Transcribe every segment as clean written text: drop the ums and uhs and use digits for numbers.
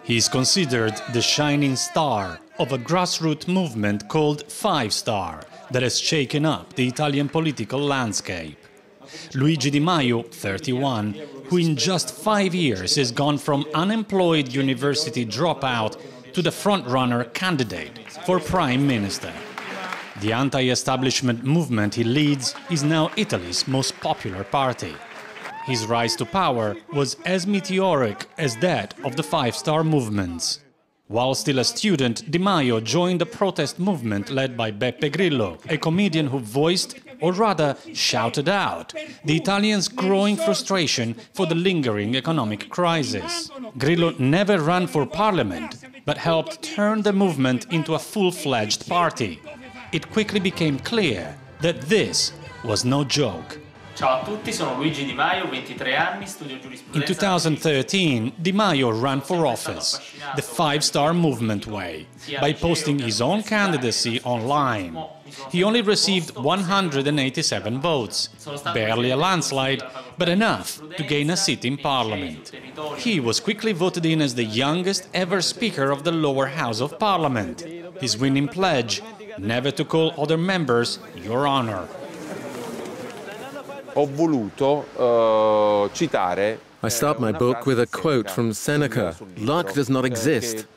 He is considered the shining star of a grassroots movement called Five Star that has shaken up the Italian political landscape. Luigi Di Maio, 31, who in just 5 years has gone from unemployed university dropout to the front-runner candidate for Prime Minister. The anti-establishment movement he leads is now Italy's most popular party. His rise to power was as meteoric as that of the Five Star movements. While still a student, Di Maio joined the protest movement led by Beppe Grillo, a comedian who voiced, or rather shouted out, the Italians' growing frustration for the lingering economic crisis. Grillo never ran for parliament, but helped turn the movement into a full-fledged party. It quickly became clear that this was no joke. Ciao a tutti, sono Luigi Di Maio, 23 anni, studio giurisprudenza. In 2013, Di Maio ran for office, the Five Star movement way, by posting his own candidacy online. He only received 187 votes, barely a landslide, but enough to gain a seat in parliament. He was quickly voted in as the youngest ever speaker of the lower house of parliament. His winning pledge: never to call other members Your Honor. I start my book with a quote from Seneca: "Luck does not exist.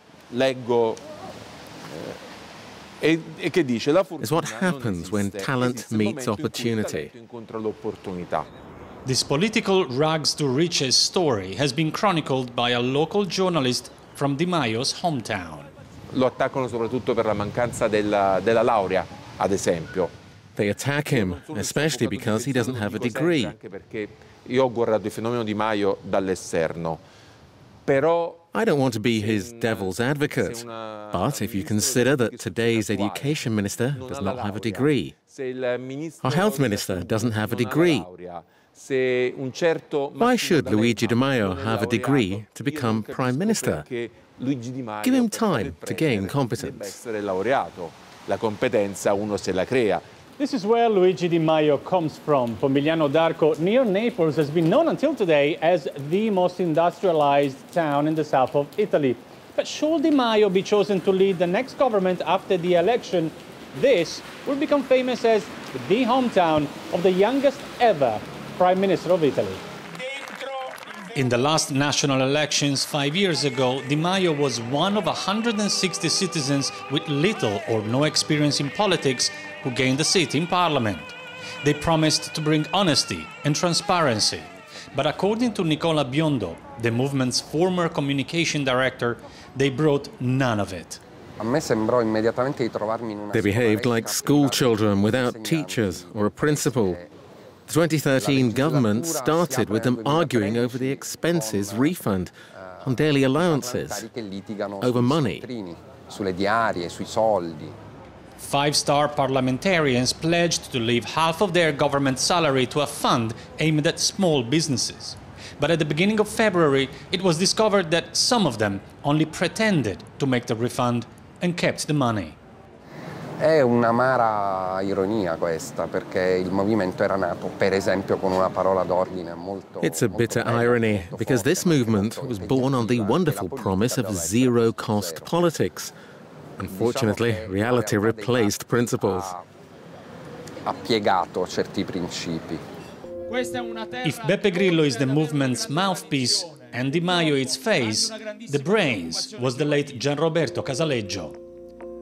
It's what happens when talent meets opportunity." This political rags-to-riches story has been chronicled by a local journalist from Di Maio's hometown. Lo attaccano soprattutto per la mancanza della laurea, ad esempio. They attack him, especially because he doesn't have a degree. Io ho guardato il fenomeno Di Maio dall'esterno. I don't want to be his devil's advocate, but if you consider that today's education minister does not have a degree, our health minister doesn't have a degree, why should Luigi Di Maio have a degree to become prime minister? Give him time to gain competence. La competenza uno se la crea. This is where Luigi Di Maio comes from. Pomigliano d'Arco, near Naples, has been known until today as the most industrialized town in the south of Italy. But should Di Maio be chosen to lead the next government after the election, this will become famous as the hometown of the youngest ever Prime Minister of Italy. In the last national elections 5 years ago, Di Maio was one of 160 citizens with little or no experience in politics who gained a seat in parliament. They promised to bring honesty and transparency. But according to Nicola Biondo, the movement's former communication director, they brought none of it. They behaved like school children without teachers or a principal. The 2013 government started with them arguing over the expenses refund on daily allowances, over money. Five-star parliamentarians pledged to leave half of their government salary to a fund aimed at small businesses. But at the beginning of February, it was discovered that some of them only pretended to make the refund and kept the money. È un'amara ironia questa, perché il movimento era nato, per esempio, con una parola d'ordine molto... It's a bitter irony, because this movement was born on the wonderful promise of zero-cost politics. Unfortunately, reality replaced principles. Ha piegato certi principi. If Beppe Grillo is the movement's mouthpiece and Di Maio its face, the brains was the late Gianroberto Casaleggio.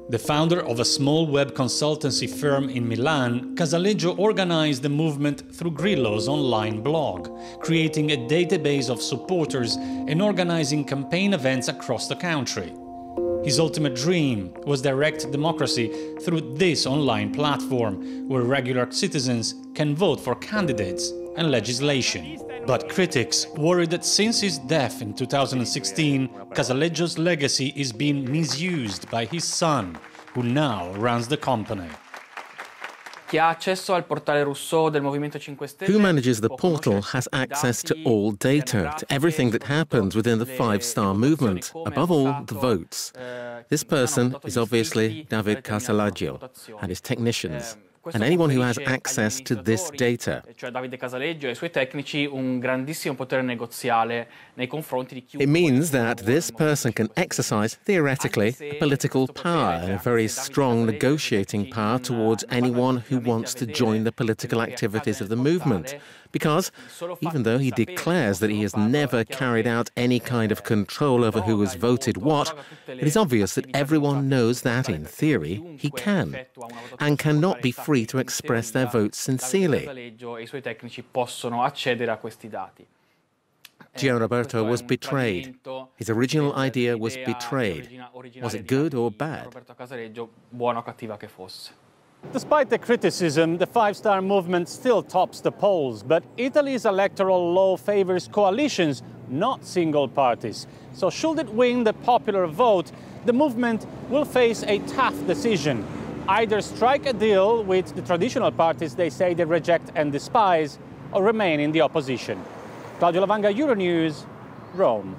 The founder of a small web consultancy firm in Milan, Casaleggio organized the movement through Grillo's online blog, creating a database of supporters and organizing campaign events across the country. His ultimate dream was direct democracy through this online platform, where regular citizens can vote for candidates and legislation. But critics worry that since his death in 2016, Casaleggio's legacy is being misused by his son, who now runs the company. Who manages the portal has access to all data, to everything that happens within the Five-Star movement, above all, the votes. This person is obviously David Casaleggio and his technicians. and anyone who has access to this data. It means that this person can exercise, theoretically, political power and a very strong negotiating power towards anyone who wants to join the political activities of the movement. Because even though he declares that he has never carried out any kind of control over who has voted what, it is obvious that everyone knows that, in theory, he can, and cannot be free to express their votes sincerely. Gianroberto was betrayed. His original idea was betrayed. Was it good or bad? Despite the criticism, the five-star movement still tops the polls, but Italy's electoral law favors coalitions, not single parties. So should it win the popular vote, the movement will face a tough decision. Either strike a deal with the traditional parties they say they reject and despise, or remain in the opposition. Claudio Lavanga, Euronews, Rome.